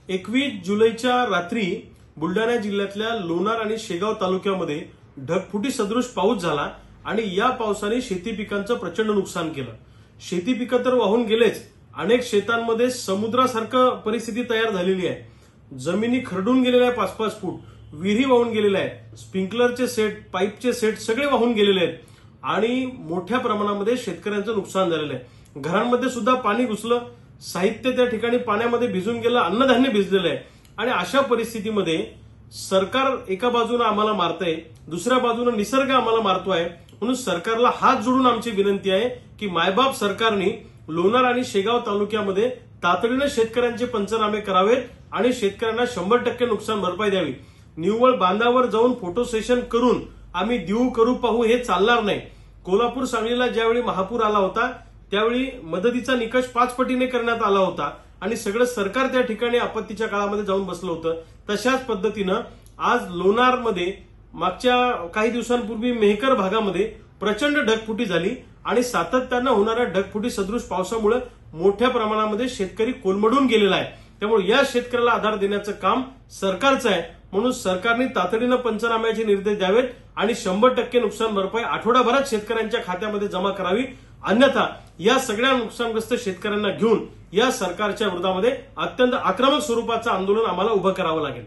21 जुलैच्या रात्री बुलढाणा जिल्ह्यातल्या लोणार आणि शेगाव तालुक्यामध्ये ढगफुटी सदृश पाऊस झाला आणि या पावसाने शेती पिकांचं प्रचंड नुकसान केलं। शेती पिकं तर वाहून गेलेच, अनेक शेतांमध्ये समुद्रासारखं परिस्थिती तयार झालेली आहे। जमिनी खरडून गेलेल्या आहे 5-5 फूट, विहिरी वाहून गेलेल्या आहेत, स्प्रिंकलरचे सेट, पाईपचे सेट सगळे वाहून गेलेले आहेत आणि मोठ्या प्रमाणामध्ये शेतकऱ्यांचं नुकसान झालेलं आहे। घरांमध्ये सुद्धा पाणी घुसलं, साहित्य त्या ठिकाणी पाण्यामध्ये भिजून गेलं, अन्नधान्य भिजलेलं आहे आणि अशा परिस्थितीमध्ये सरकार एका बाजूने आम्हाला मारतंय, दुसऱ्या बाजूने निसर्ग आम्हाला मारतोय। म्हणून सरकारला हात जोडून आमची विनंती आहे की मायबाप सरकारने लोणार आणि शेगाव तालुक्यामध्ये तातडीने शेतकऱ्यांचे पंचनामे करावेत आणि शेतकऱ्यांना 100% नुकसान भरपाई द्यावी। निव्वळ बांधावर जाऊन फोटो सेशन करून आम्ही देऊ करू पाहू हे चालणार नाही। कोल्हापूर सांगलीला ज्यावेळी महापूर आला होता त्यावेळी मदतीचा निकष 5 पटीने करण्यात आला होता आणि सगळं सरकार त्या ठिकाणी आपत्तीच्या काळामध्ये जाऊन बसलं होतं। तशाच पद्धतीनं आज लोणारमध्ये मागच्या काही दिवसांपूर्वी मेहकर भागामध्ये प्रचंड ढगफुटी झाली आणि सातत्यानं होणाऱ्या ढगफुटी सदृश पावसामुळे मोठ्या प्रमाणामध्ये शेतकरी कोलमडून गेलेला आहे। त्यामुळे या शेतकऱ्याला आधार देण्याचं काम सरकारचं आहे। म्हणून सरकारने तातडीनं पंचनाम्याचे निर्देश द्यावेत आणि 100% नुकसान भरपाई आठवडाभरात शेतकऱ्यांच्या खात्यामध्ये जमा करावी, अन्यथा या सगळ्या नुकसानग्रस्त शेतकऱ्यांना घेऊन या सरकारच्या विरोधामध्ये अत्यंत आक्रमक स्वरूपाचं आंदोलन आम्हाला उभं करावं लागेल।